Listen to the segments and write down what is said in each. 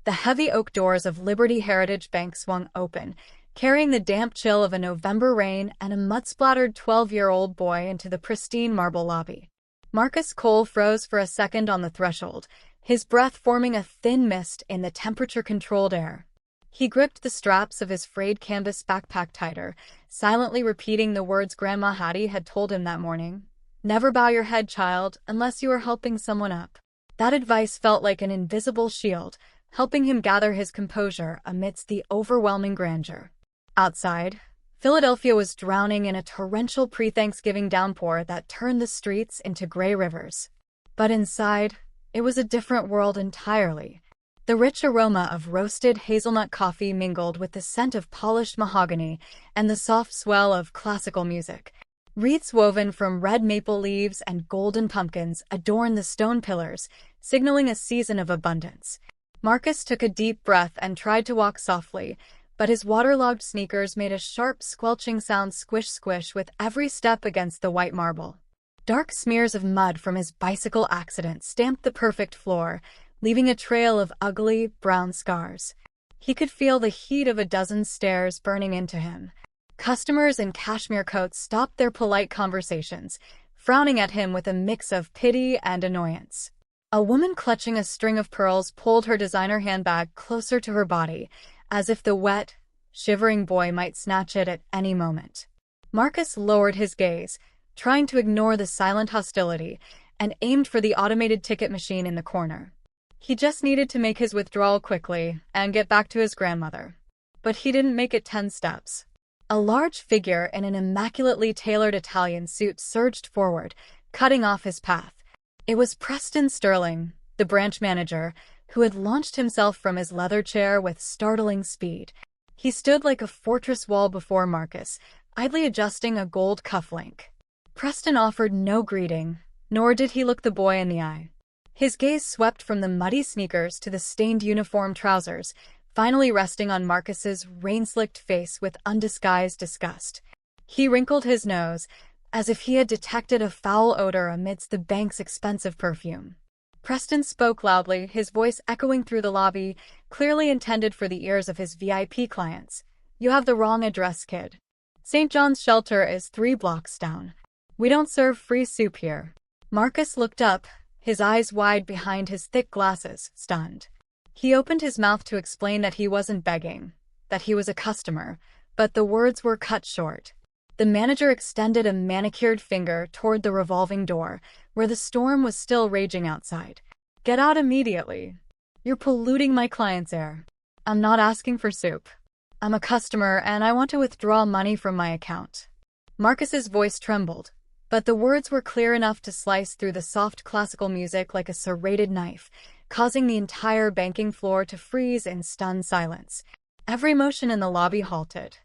The heavy oak doors of Liberty Heritage Bank swung open, carrying the damp chill of a November rain and a mud-splattered 12-year-old boy into the pristine marble lobby. Marcus Cole froze for a second on the threshold, his breath forming a thin mist in the temperature-controlled air. He gripped the straps of his frayed canvas backpack tighter, silently repeating the words Grandma Hattie had told him that morning. "Never bow your head, child, unless you are helping someone up." That advice felt like an invisible shield, helping him gather his composure amidst the overwhelming grandeur. Outside, Philadelphia was drowning in a torrential pre-Thanksgiving downpour that turned the streets into gray rivers. But inside, it was a different world entirely. The rich aroma of roasted hazelnut coffee mingled with the scent of polished mahogany and the soft swell of classical music. Wreaths woven from red maple leaves and golden pumpkins adorned the stone pillars, signaling a season of abundance. Marcus took a deep breath and tried to walk softly, but his waterlogged sneakers made a sharp, squelching sound squish-squish with every step against the white marble. Dark smears of mud from his bicycle accident stamped the perfect floor, leaving a trail of ugly, brown scars. He could feel the heat of a dozen stares burning into him. Customers in cashmere coats stopped their polite conversations, frowning at him with a mix of pity and annoyance. A woman clutching a string of pearls pulled her designer handbag closer to her body, as if the wet, shivering boy might snatch it at any moment. Marcus lowered his gaze, trying to ignore the silent hostility, and aimed for the automated ticket machine in the corner. He just needed to make his withdrawal quickly and get back to his grandmother. But he didn't make it 10 steps. A large figure in an immaculately tailored Italian suit surged forward, cutting off his path. It was Preston Sterling, the branch manager, who had launched himself from his leather chair with startling speed. He stood like a fortress wall before Marcus, idly adjusting a gold cufflink. Preston offered no greeting, nor did he look the boy in the eye. His gaze swept from the muddy sneakers to the stained uniform trousers, finally resting on Marcus's rain-slicked face with undisguised disgust. He wrinkled his nose, as if he had detected a foul odor amidst the bank's expensive perfume. Preston spoke loudly, his voice echoing through the lobby, clearly intended for the ears of his VIP clients. "You have the wrong address, kid. St. John's Shelter is 3 blocks down. We don't serve free soup here." Marcus looked up, his eyes wide behind his thick glasses, stunned. He opened his mouth to explain that he wasn't begging, that he was a customer, but the words were cut short. The manager extended a manicured finger toward the revolving door, where the storm was still raging outside. "Get out immediately. You're polluting my client's air. I'm not asking for soup. I'm a customer and I want to withdraw money from my account." Marcus's voice trembled, but the words were clear enough to slice through the soft classical music like a serrated knife, causing the entire banking floor to freeze in stunned silence. Every motion in the lobby halted.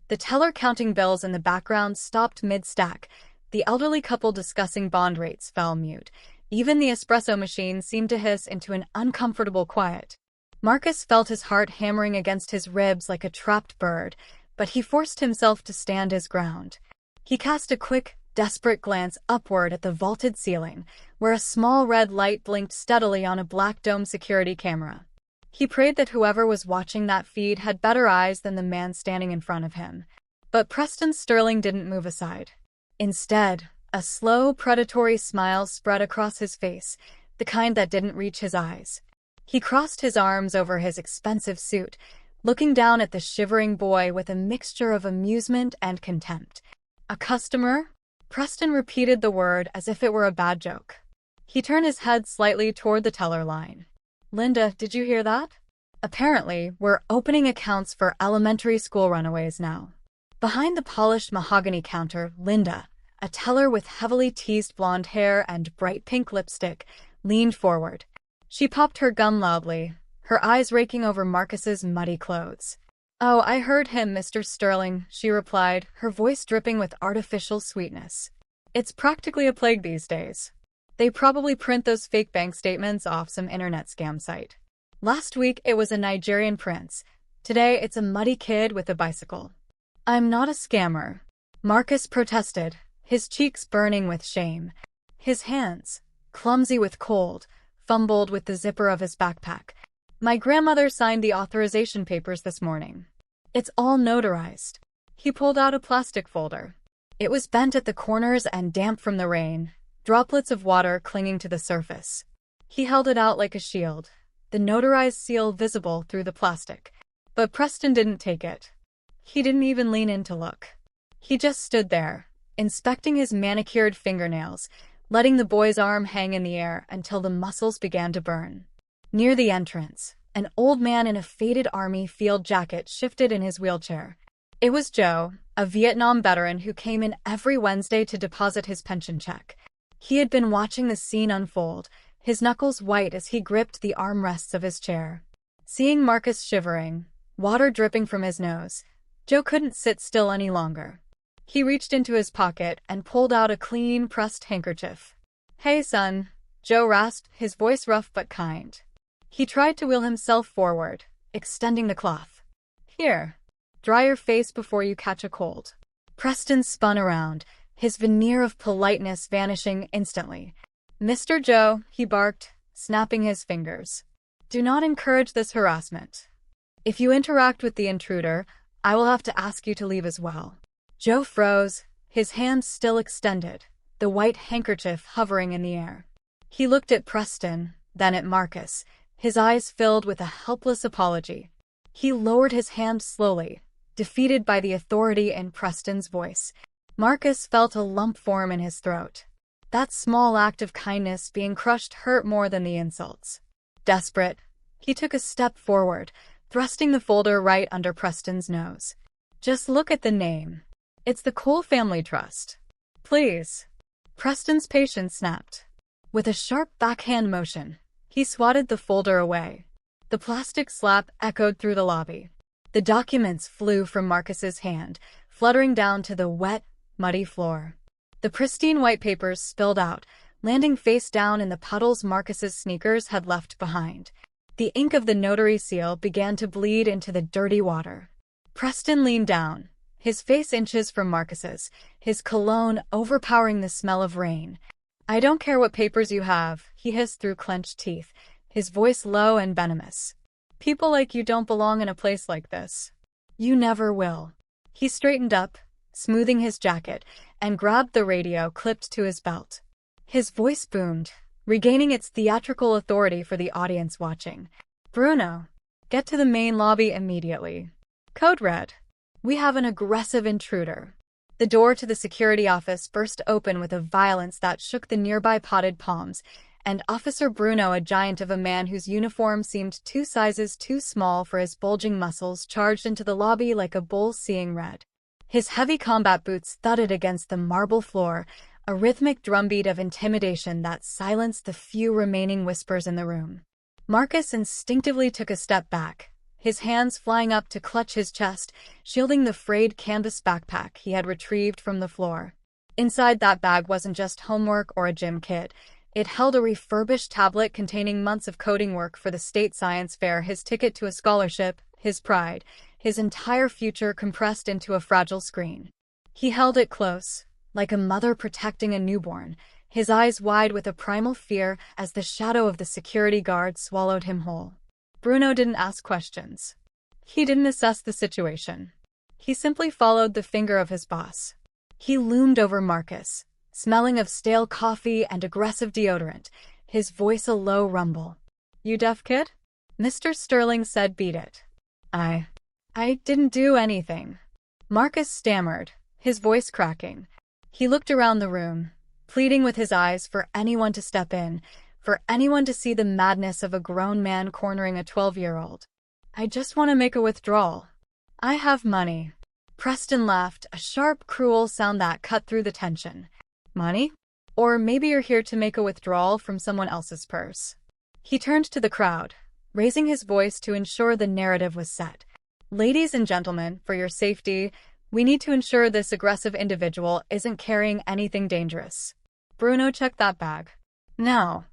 The teller counting bills in the background stopped mid-stack. The elderly couple discussing bond rates fell mute. Even the espresso machine seemed to hiss into an uncomfortable quiet. Marcus felt his heart hammering against his ribs like a trapped bird, but he forced himself to stand his ground. He cast a quick, desperate glance upward at the vaulted ceiling, where a small red light blinked steadily on a black dome security camera. He prayed that whoever was watching that feed had better eyes than the man standing in front of him. But Preston Sterling didn't move aside. Instead, a slow, predatory smile spread across his face, the kind that didn't reach his eyes. He crossed his arms over his expensive suit, looking down at the shivering boy with a mixture of amusement and contempt. "A customer?" Preston repeated the word as if it were a bad joke. He turned his head slightly toward the teller line. "Linda, did you hear that? Apparently, we're opening accounts for elementary school runaways now." Behind the polished mahogany counter, Linda, a teller with heavily teased blonde hair and bright pink lipstick, leaned forward. She popped her gum loudly, her eyes raking over Marcus's muddy clothes. "Oh, I heard him, Mr. Sterling," she replied, her voice dripping with artificial sweetness. "It's practically a plague these days. They probably print those fake bank statements off some internet scam site. Last week it was a Nigerian prince. Today it's a muddy kid with a bicycle." "I'm not a scammer," Marcus protested, his cheeks burning with shame. His hands, clumsy with cold, fumbled with the zipper of his backpack. My grandmother signed the authorization papers this morning. It's all notarized. He pulled out a plastic folder. It was bent at the corners and damp from the rain, droplets of water clinging to the surface. He held it out like a shield, the notarized seal visible through the plastic. But Preston didn't take it. He didn't even lean in to look. He just stood there, inspecting his manicured fingernails, letting the boy's arm hang in the air until the muscles began to burn. Near the entrance, an old man in a faded army field jacket shifted in his wheelchair. It was Joe, a Vietnam veteran who came in every Wednesday to deposit his pension check. He had been watching the scene unfold, his knuckles white as he gripped the armrests of his chair. Seeing Marcus shivering, water dripping from his nose, Joe couldn't sit still any longer. He reached into his pocket and pulled out a clean, pressed handkerchief. "Hey, son," Joe rasped, his voice rough but kind. He tried to wheel himself forward, extending the cloth. "Here, dry your face before you catch a cold." Preston spun around, his veneer of politeness vanishing instantly. "Mr. Joe," he barked, snapping his fingers. "Do not encourage this harassment. If you interact with the intruder, I will have to ask you to leave as well." Joe froze, his hand still extended, the white handkerchief hovering in the air. He looked at Preston, then at Marcus, his eyes filled with a helpless apology. He lowered his hand slowly, defeated by the authority in Preston's voice. Marcus felt a lump form in his throat. That small act of kindness being crushed hurt more than the insults. Desperate, he took a step forward, thrusting the folder right under Preston's nose. "Just look at the name. It's the Cole Family Trust. Please." Preston's patience snapped. With a sharp backhand motion, he swatted the folder away. The plastic slap echoed through the lobby. The documents flew from Marcus's hand, fluttering down to the wet, muddy floor. The pristine white papers spilled out, landing face down in the puddles Marcus's sneakers had left behind. The ink of the notary seal began to bleed into the dirty water. Preston leaned down, his face inches from Marcus's, his cologne overpowering the smell of rain. "I don't care what papers you have," he hissed through clenched teeth, his voice low and venomous. "People like you don't belong in a place like this. You never will." He straightened up, smoothing his jacket, and grabbed the radio clipped to his belt. His voice boomed, regaining its theatrical authority for the audience watching. "Bruno, get to the main lobby immediately. Code red. We have an aggressive intruder." The door to the security office burst open with a violence that shook the nearby potted palms, and Officer Bruno, a giant of a man whose uniform seemed 2 sizes too small for his bulging muscles, charged into the lobby like a bull seeing red. His heavy combat boots thudded against the marble floor, a rhythmic drumbeat of intimidation that silenced the few remaining whispers in the room. Marcus instinctively took a step back, his hands flying up to clutch his chest, shielding the frayed canvas backpack he had retrieved from the floor. Inside that bag wasn't just homework or a gym kit. It held a refurbished tablet containing months of coding work for the state science fair, his ticket to a scholarship, his pride, his entire future compressed into a fragile screen. He held it close, like a mother protecting a newborn, his eyes wide with a primal fear as the shadow of the security guard swallowed him whole. Bruno didn't ask questions. He didn't assess the situation. He simply followed the finger of his boss. He loomed over Marcus, smelling of stale coffee and aggressive deodorant, his voice a low rumble. "You deaf kid?" Mr. Sterling said, "Beat it." I didn't do anything." Marcus stammered, his voice cracking. He looked around the room, pleading with his eyes for anyone to step in, for anyone to see the madness of a grown man cornering a 12-year-old. "I just want to make a withdrawal. I have money." Preston laughed, a sharp, cruel sound that cut through the tension. "Money? Or maybe you're here to make a withdrawal from someone else's purse." He turned to the crowd, raising his voice to ensure the narrative was set. "Ladies and gentlemen, for your safety, we need to ensure this aggressive individual isn't carrying anything dangerous. Bruno, check that bag." No,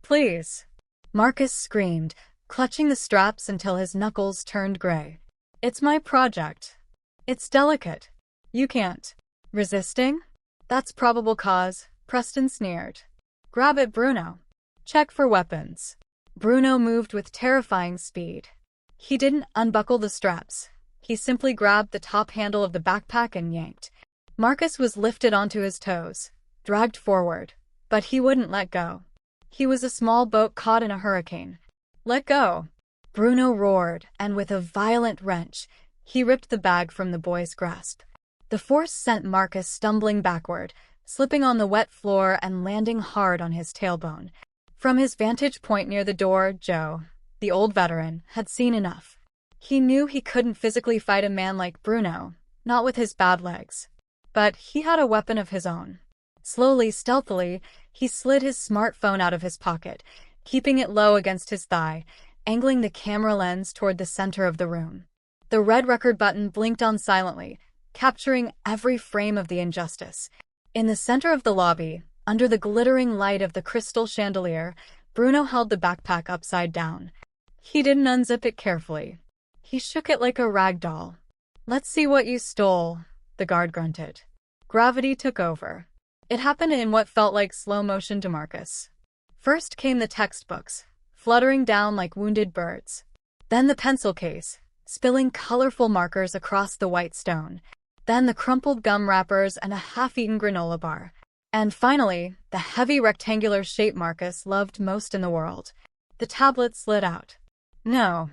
please," Marcus screamed, clutching the straps until his knuckles turned gray. "It's my project. It's delicate. You can't." "Resisting? That's probable cause," Preston sneered. "Grab it, Bruno. Check for weapons." Bruno moved with terrifying speed. He didn't unbuckle the straps. He simply grabbed the top handle of the backpack and yanked. Marcus was lifted onto his toes, dragged forward, but he wouldn't let go. He was a small boat caught in a hurricane. "Let go!" Bruno roared, and with a violent wrench, he ripped the bag from the boy's grasp. The force sent Marcus stumbling backward, slipping on the wet floor and landing hard on his tailbone. From his vantage point near the door, Joe, the old veteran, had seen enough. He knew he couldn't physically fight a man like Bruno, not with his bad legs. But he had a weapon of his own. Slowly, stealthily, he slid his smartphone out of his pocket, keeping it low against his thigh, angling the camera lens toward the center of the room. The red record button blinked on silently, capturing every frame of the injustice. In the center of the lobby, under the glittering light of the crystal chandelier, Bruno held the backpack upside down. He didn't unzip it carefully. He shook it like a rag doll. "Let's see what you stole," the guard grunted. Gravity took over. It happened in what felt like slow motion to Marcus. First came the textbooks, fluttering down like wounded birds. Then the pencil case, spilling colorful markers across the white stone. Then the crumpled gum wrappers and a half-eaten granola bar. And finally, the heavy rectangular shape Marcus loved most in the world. The tablet slid out. "No,"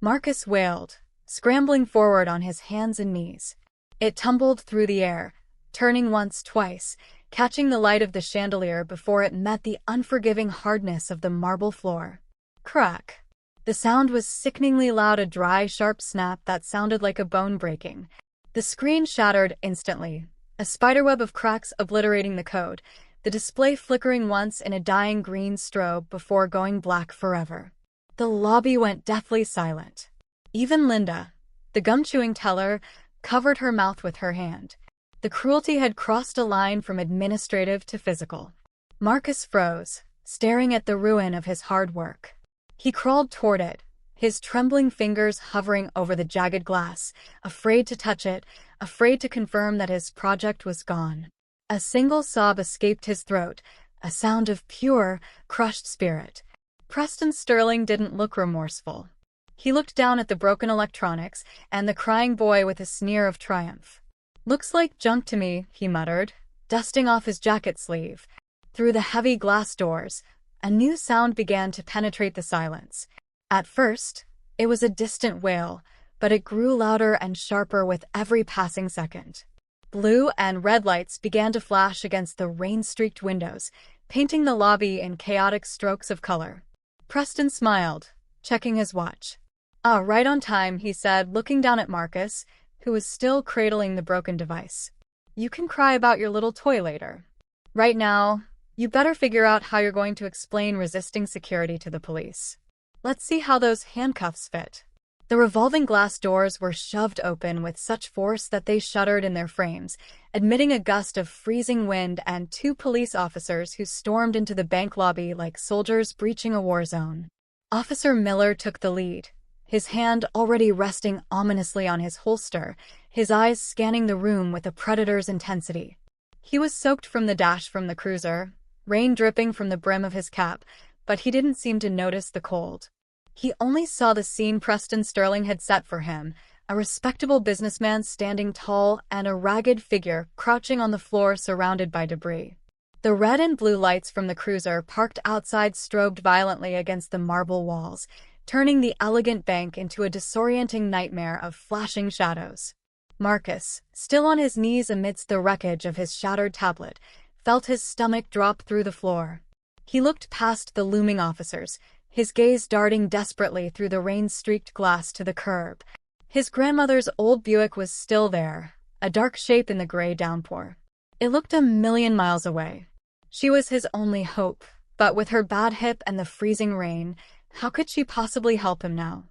Marcus wailed, scrambling forward on his hands and knees. It tumbled through the air, turning once, twice, catching the light of the chandelier before it met the unforgiving hardness of the marble floor. Crack! The sound was sickeningly loud, a dry, sharp snap that sounded like a bone breaking. The screen shattered instantly, a spiderweb of cracks obliterating the code, the display flickering once in a dying green strobe before going black forever. The lobby went deathly silent. Even Linda, the gum-chewing teller, covered her mouth with her hand. The cruelty had crossed a line from administrative to physical. Marcus froze, staring at the ruin of his hard work. He crawled toward it, his trembling fingers hovering over the jagged glass, afraid to touch it, afraid to confirm that his project was gone. A single sob escaped his throat, a sound of pure, crushed spirit. Preston Sterling didn't look remorseful. He looked down at the broken electronics and the crying boy with a sneer of triumph. "Looks like junk to me," he muttered, dusting off his jacket sleeve. Through the heavy glass doors, a new sound began to penetrate the silence. At first, it was a distant wail, but it grew louder and sharper with every passing second. Blue and red lights began to flash against the rain-streaked windows, painting the lobby in chaotic strokes of color. Preston smiled, checking his watch. "Ah, right on time," he said, looking down at Marcus, who was still cradling the broken device. "You can cry about your little toy later. Right now, you better figure out how you're going to explain resisting security to the police. Let's see how those handcuffs fit." The revolving glass doors were shoved open with such force that they shuddered in their frames, admitting a gust of freezing wind and two police officers who stormed into the bank lobby like soldiers breaching a war zone. Officer Miller took the lead, his hand already resting ominously on his holster, his eyes scanning the room with a predator's intensity. He was soaked from the dash from the cruiser, rain dripping from the brim of his cap, but he didn't seem to notice the cold. He only saw the scene Preston Sterling had set for him, a respectable businessman standing tall and a ragged figure crouching on the floor surrounded by debris. The red and blue lights from the cruiser parked outside strobed violently against the marble walls, turning the elegant bank into a disorienting nightmare of flashing shadows. Marcus, still on his knees amidst the wreckage of his shattered tablet, felt his stomach drop through the floor. He looked past the looming officers, his gaze darting desperately through the rain-streaked glass to the curb. His grandmother's old Buick was still there, a dark shape in the gray downpour. It looked a million miles away. She was his only hope, but with her bad hip and the freezing rain, how could she possibly help him now?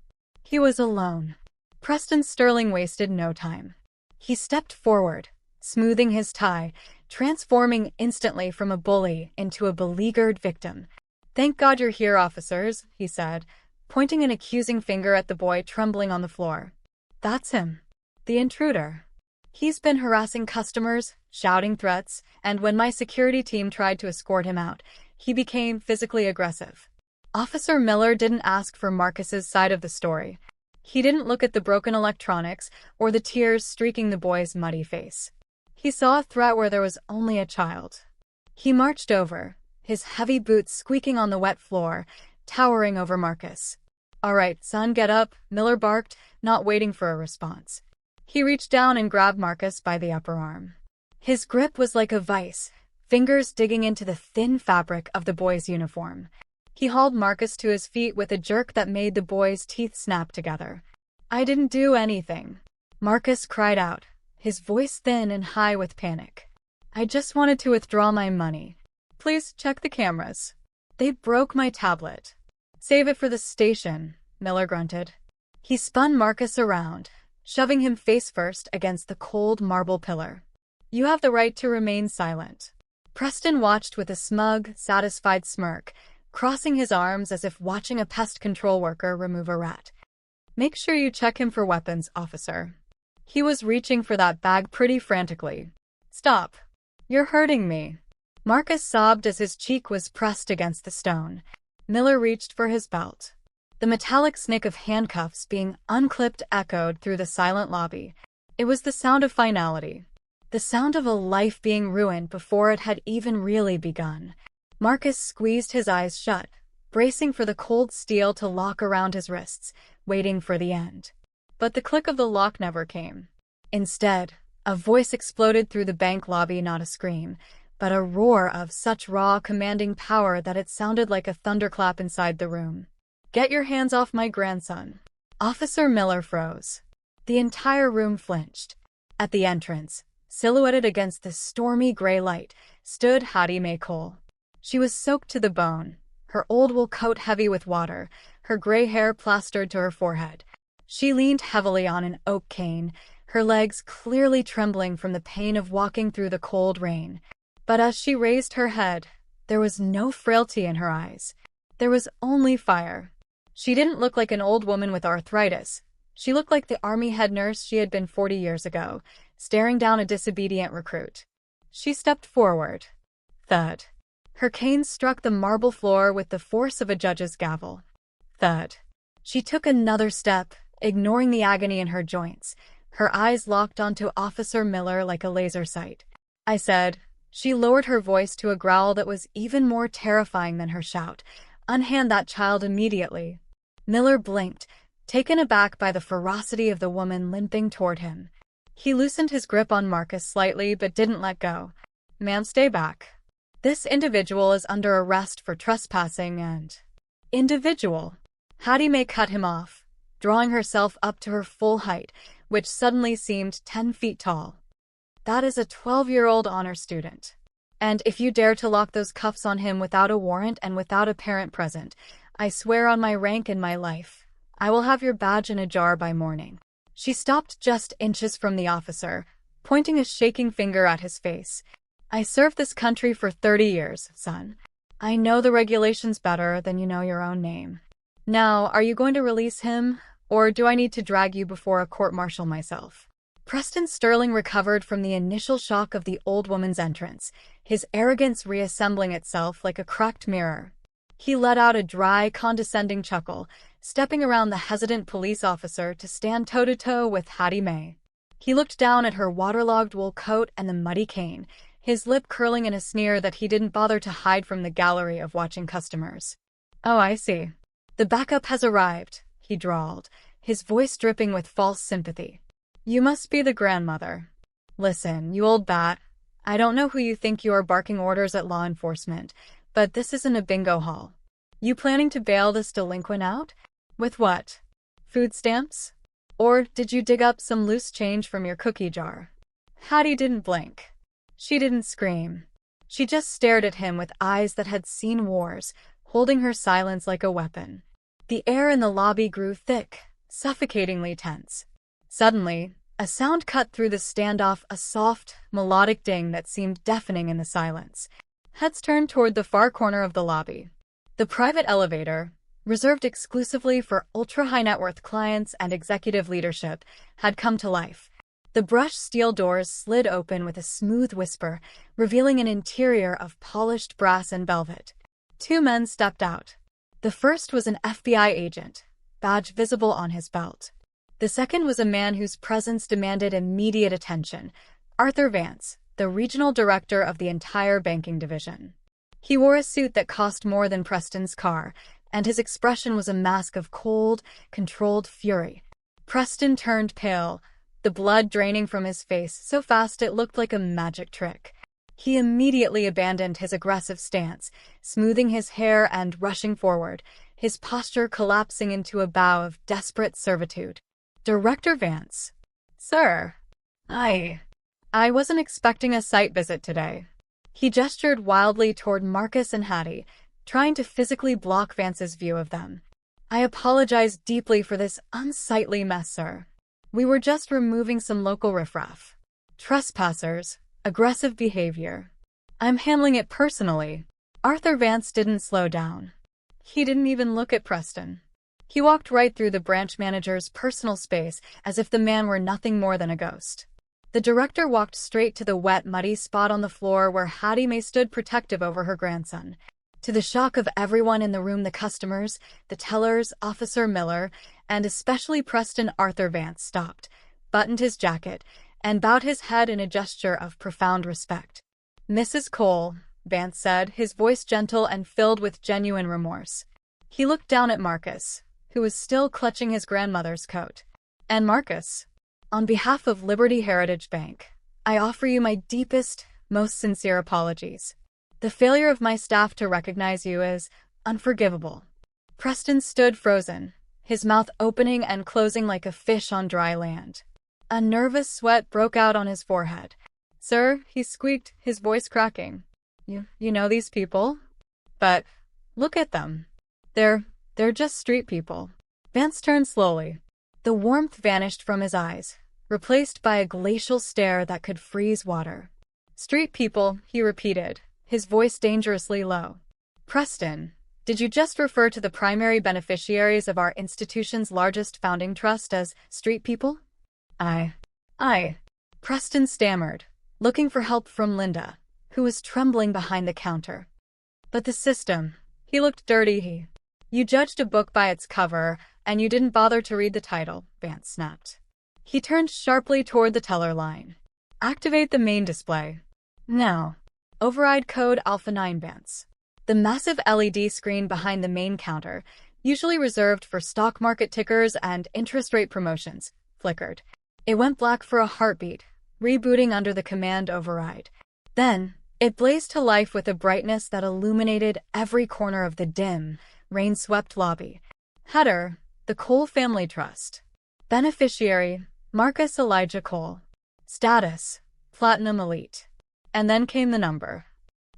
He was alone. Preston Sterling wasted no time. He stepped forward, smoothing his tie, transforming instantly from a bully into a beleaguered victim. "Thank God you're here, officers," he said, pointing an accusing finger at the boy trembling on the floor. "That's him. The intruder. He's been harassing customers, shouting threats, and when my security team tried to escort him out, he became physically aggressive." Officer Miller didn't ask for Marcus's side of the story. He didn't look at the broken electronics or the tears streaking the boy's muddy face. He saw a threat where there was only a child. He marched over, his heavy boots squeaking on the wet floor, towering over Marcus. "All right, son, get up," Miller barked, not waiting for a response. He reached down and grabbed Marcus by the upper arm. His grip was like a vice, fingers digging into the thin fabric of the boy's uniform. He hauled Marcus to his feet with a jerk that made the boy's teeth snap together. "I didn't do anything," Marcus cried out, his voice thin and high with panic. "I just wanted to withdraw my money. Please check the cameras. They broke my tablet." "Save it for the station," Miller grunted. He spun Marcus around, shoving him face first against the cold marble pillar. "You have the right to remain silent." Preston watched with a smug, satisfied smirk, crossing his arms as if watching a pest control worker remove a rat. "Make sure you check him for weapons, officer." He was reaching for that bag pretty frantically. "Stop. You're hurting me." Marcus sobbed as his cheek was pressed against the stone. Miller reached for his belt. The metallic snick of handcuffs being unclipped echoed through the silent lobby. It was the sound of finality. The sound of a life being ruined before it had even really begun. Marcus squeezed his eyes shut, bracing for the cold steel to lock around his wrists, waiting for the end. But the click of the lock never came. Instead, a voice exploded through the bank lobby, not a scream, but a roar of such raw, commanding power that it sounded like a thunderclap inside the room. "Get your hands off my grandson." Officer Miller froze. The entire room flinched. At the entrance, silhouetted against the stormy gray light, stood Hattie Mae Cole. She was soaked to the bone, her old wool coat heavy with water, her gray hair plastered to her forehead. She leaned heavily on an oak cane, her legs clearly trembling from the pain of walking through the cold rain. But as she raised her head, there was no frailty in her eyes. There was only fire. She didn't look like an old woman with arthritis. She looked like the army head nurse she had been 40 years ago, staring down a disobedient recruit. She stepped forward. Thud. Her cane struck the marble floor with the force of a judge's gavel. Thud. She took another step, ignoring the agony in her joints, her eyes locked onto Officer Miller like a laser sight. "I said," she lowered her voice to a growl that was even more terrifying than her shout, "unhand that child immediately." Miller blinked, taken aback by the ferocity of the woman limping toward him. He loosened his grip on Marcus slightly but didn't let go. "Ma'am, stay back. This individual is under arrest for trespassing and—" "Individual?" Hattie Mae cut him off, drawing herself up to her full height, which suddenly seemed 10 feet tall. "That is a 12-year-old honor student. And if you dare to lock those cuffs on him without a warrant and without a parent present, I swear on my rank and my life, I will have your badge in a jar by morning." She stopped just inches from the officer, pointing a shaking finger at his face. "I served this country for 30 years, son. I know the regulations better than you know your own name. Now, are you going to release him, or do I need to drag you before a court-martial myself?" Preston Sterling recovered from the initial shock of the old woman's entrance, his arrogance reassembling itself like a cracked mirror. He let out a dry, condescending chuckle, stepping around the hesitant police officer to stand toe-to-toe with Hattie Mae. He looked down at her waterlogged wool coat and the muddy cane, his lip curling in a sneer that he didn't bother to hide from the gallery of watching customers. "Oh, I see. The backup has arrived," he drawled, his voice dripping with false sympathy. "You must be the grandmother. Listen, you old bat, I don't know who you think you are barking orders at law enforcement, but this isn't a bingo hall. You planning to bail this delinquent out? With what? Food stamps? Or did you dig up some loose change from your cookie jar?" Hattie didn't blink. She didn't scream. She just stared at him with eyes that had seen wars, holding her silence like a weapon. The air in the lobby grew thick, suffocatingly tense. Suddenly, a sound cut through the standoff, a soft, melodic ding that seemed deafening in the silence. Heads turned toward the far corner of the lobby. The private elevator, reserved exclusively for ultra-high-net-worth clients and executive leadership, had come to life. The brushed steel doors slid open with a smooth whisper, revealing an interior of polished brass and velvet. Two men stepped out. The first was an FBI agent, badge visible on his belt. The second was a man whose presence demanded immediate attention, Arthur Vance, the regional director of the entire banking division. He wore a suit that cost more than Preston's car, and his expression was a mask of cold, controlled fury. Preston turned pale, the blood draining from his face so fast it looked like a magic trick. He immediately abandoned his aggressive stance, smoothing his hair and rushing forward, his posture collapsing into a bow of desperate servitude. Director Vance. Sir. I wasn't expecting a site visit today. He gestured wildly toward Marcus and Hattie, trying to physically block Vance's view of them. I apologize deeply for this unsightly mess, sir. We were just removing some local riffraff. Trespassers, aggressive behavior. I'm handling it personally. Arthur Vance didn't slow down. He didn't even look at Preston. He walked right through the branch manager's personal space as if the man were nothing more than a ghost. The director walked straight to the wet, muddy spot on the floor where Hattie Mae stood protective over her grandson. To the shock of everyone in the room, the customers, the tellers, Officer Miller, and especially Preston, Arthur Vance stopped, buttoned his jacket, and bowed his head in a gesture of profound respect. Mrs. Cole, Vance said, his voice gentle and filled with genuine remorse. He looked down at Marcus, who was still clutching his grandmother's coat. And Marcus, on behalf of Liberty Heritage Bank, I offer you my deepest, most sincere apologies. The failure of my staff to recognize you is unforgivable. Preston stood frozen, his mouth opening and closing like a fish on dry land. A nervous sweat broke out on his forehead. Sir, he squeaked, his voice cracking. You know these people? But look at them. They're just street people. Vance turned slowly. The warmth vanished from his eyes, replaced by a glacial stare that could freeze water. Street people, he repeated, his voice dangerously low. Preston, did you just refer to the primary beneficiaries of our institution's largest founding trust as street people? I. Preston stammered, looking for help from Linda, who was trembling behind the counter. But the system, he looked dirty. You judged a book by its cover, and you didn't bother to read the title, Vance snapped. He turned sharply toward the teller line. Activate the main display. Now. Override code Alpha 9 Vance. The massive LED screen behind the main counter, usually reserved for stock market tickers and interest rate promotions, flickered. It went black for a heartbeat, rebooting under the command override. Then, it blazed to life with a brightness that illuminated every corner of the dim, rain-swept lobby. Header, the Cole Family Trust. Beneficiary, Marcus Elijah Cole. Status, Platinum Elite. And then came the number.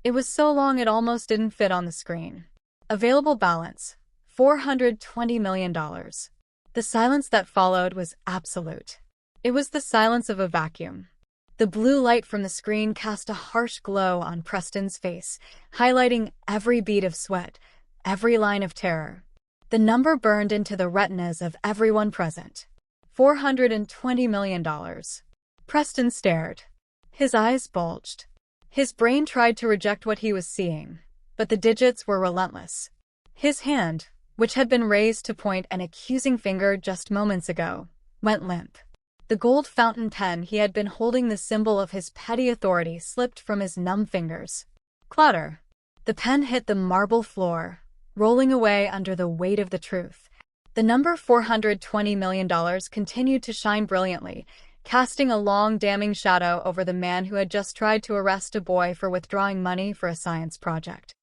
It was so long it almost didn't fit on the screen. Available balance, $420 million. The silence that followed was absolute. It was the silence of a vacuum. The blue light from the screen cast a harsh glow on Preston's face, highlighting every bead of sweat, every line of terror. The number burned into the retinas of everyone present. $420 million. Preston stared. His eyes bulged. His brain tried to reject what he was seeing, but the digits were relentless. His hand, which had been raised to point an accusing finger just moments ago, went limp. The gold fountain pen he had been holding, the symbol of his petty authority, slipped from his numb fingers. Clatter. The pen hit the marble floor, rolling away under the weight of the truth. The number $420 million continued to shine brilliantly, casting a long, damning shadow over the man who had just tried to arrest a boy for withdrawing money for a science project.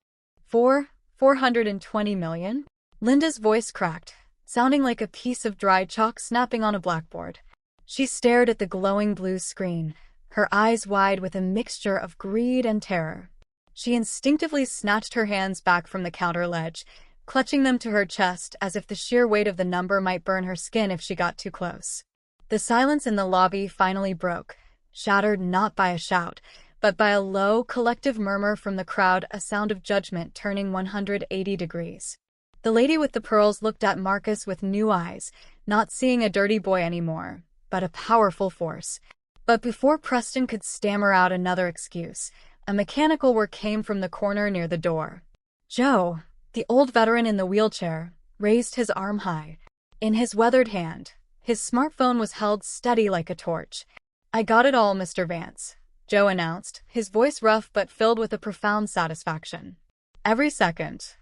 $420 million? Linda's voice cracked, sounding like a piece of dry chalk snapping on a blackboard. She stared at the glowing blue screen, her eyes wide with a mixture of greed and terror. She instinctively snatched her hands back from the counter ledge, clutching them to her chest as if the sheer weight of the number might burn her skin if she got too close. The silence in the lobby finally broke, shattered not by a shout, but by a low, collective murmur from the crowd, a sound of judgment turning 180 degrees. The lady with the pearls looked at Marcus with new eyes, not seeing a dirty boy anymore, but a powerful force. But before Preston could stammer out another excuse, a mechanical whir came from the corner near the door. Joe, The old veteran in the wheelchair raised his arm high. In his weathered hand, his smartphone was held steady like a torch. "I got it all, Mr. Vance," Joe announced, his voice rough but filled with a profound satisfaction. "Every second.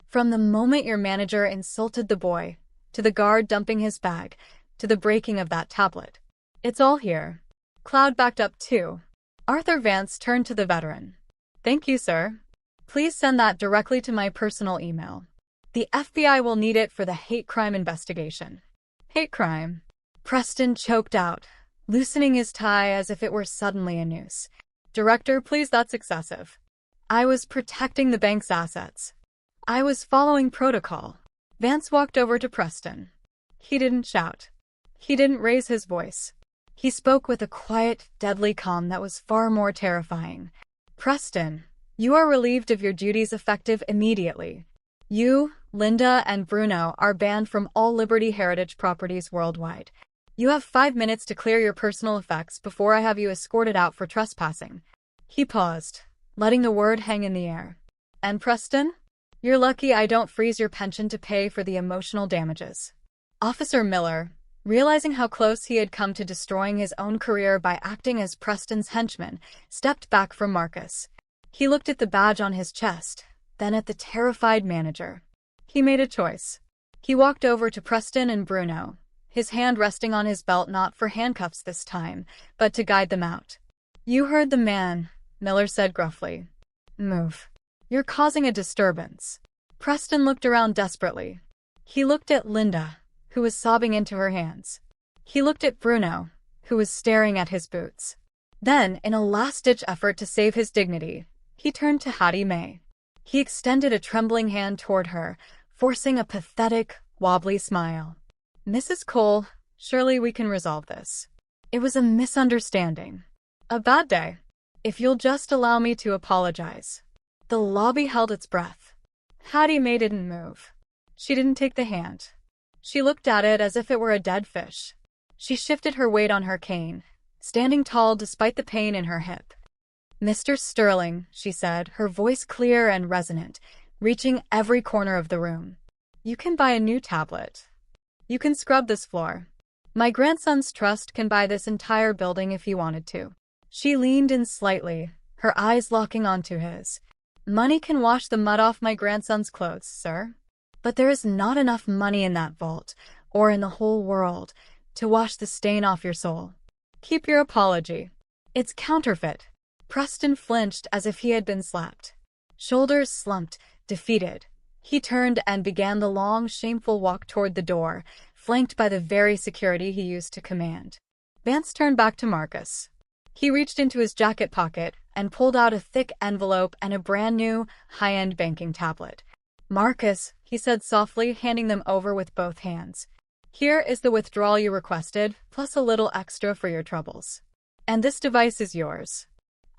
From the moment your manager insulted the boy, to the guard dumping his bag, to the breaking of that tablet. It's all here." Cloud backed up too. Arthur Vance turned to the veteran. "Thank you, sir. Please send that directly to my personal email. The FBI will need it for the hate crime investigation." "Hate crime?" Preston choked out, loosening his tie as if it were suddenly a noose. "Director, please, that's excessive. I was protecting the bank's assets. I was following protocol." Vance walked over to Preston. He didn't shout. He didn't raise his voice. He spoke with a quiet, deadly calm that was far more terrifying. "Preston, you are relieved of your duties effective immediately. You, Linda, and Bruno are banned from all Liberty Heritage properties worldwide. You have 5 minutes to clear your personal effects before I have you escorted out for trespassing." He paused, letting the word hang in the air. "And Preston? You're lucky I don't freeze your pension to pay for the emotional damages." Officer Miller, realizing how close he had come to destroying his own career by acting as Preston's henchman, stepped back from Marcus. He looked at the badge on his chest, then at the terrified manager. He made a choice. He walked over to Preston and Bruno, his hand resting on his belt, not for handcuffs this time, but to guide them out. "You heard the man," Miller said gruffly. "Move. You're causing a disturbance." Preston looked around desperately. He looked at Linda, who was sobbing into her hands. He looked at Bruno, who was staring at his boots. Then, in a last-ditch effort to save his dignity, he turned to Hattie Mae. He extended a trembling hand toward her, forcing a pathetic, wobbly smile. "Mrs. Cole, surely we can resolve this. It was a misunderstanding. A bad day. If you'll just allow me to apologize." The lobby held its breath. Hattie Mae didn't move. She didn't take the hand. She looked at it as if it were a dead fish. She shifted her weight on her cane, standing tall despite the pain in her hip. "Mr. Sterling," she said, her voice clear and resonant, reaching every corner of the room. "You can buy a new tablet. You can scrub this floor. My grandson's trust can buy this entire building if you wanted to." She leaned in slightly, her eyes locking onto his. "Money can wash the mud off my grandson's clothes, sir. But there is not enough money in that vault, or in the whole world, to wash the stain off your soul. Keep your apology. It's counterfeit." Preston flinched as if he had been slapped. Shoulders slumped, defeated. He turned and began the long, shameful walk toward the door, flanked by the very security he used to command. Vance turned back to Marcus. He reached into his jacket pocket and pulled out a thick envelope and a brand-new, high-end banking tablet. "Marcus," he said softly, handing them over with both hands. "Here is the withdrawal you requested, plus a little extra for your troubles. And this device is yours.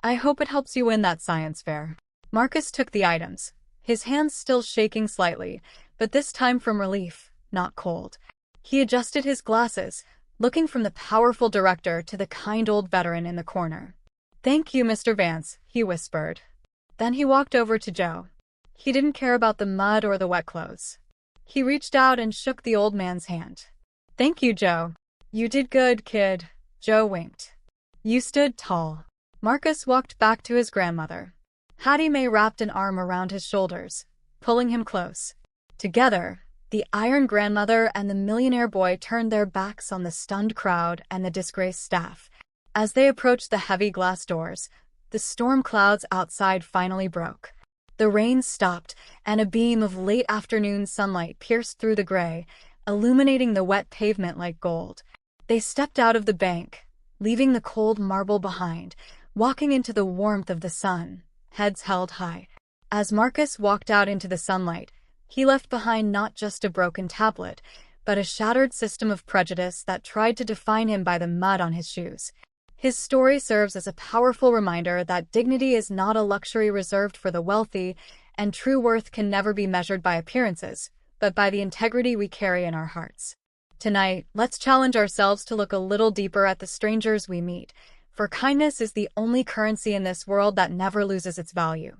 I hope it helps you win that science fair." Marcus took the items, his hands still shaking slightly, but this time from relief, not cold. He adjusted his glasses, looking from the powerful director to the kind old veteran in the corner. "Thank you, Mr. Vance," he whispered. Then he walked over to Joe. He didn't care about the mud or the wet clothes. He reached out and shook the old man's hand. "Thank you, Joe. You did good, kid." Joe winked. "You stood tall." Marcus walked back to his grandmother. Hattie Mae wrapped an arm around his shoulders, pulling him close. Together, the Iron Grandmother and the millionaire boy turned their backs on the stunned crowd and the disgraced staff. As they approached the heavy glass doors, the storm clouds outside finally broke. The rain stopped, and a beam of late afternoon sunlight pierced through the gray, illuminating the wet pavement like gold. They stepped out of the bank, leaving the cold marble behind, walking into the warmth of the sun, heads held high. As Marcus walked out into the sunlight, he left behind not just a broken tablet, but a shattered system of prejudice that tried to define him by the mud on his shoes. His story serves as a powerful reminder that dignity is not a luxury reserved for the wealthy, and true worth can never be measured by appearances, but by the integrity we carry in our hearts. Tonight, let's challenge ourselves to look a little deeper at the strangers we meet, for kindness is the only currency in this world that never loses its value.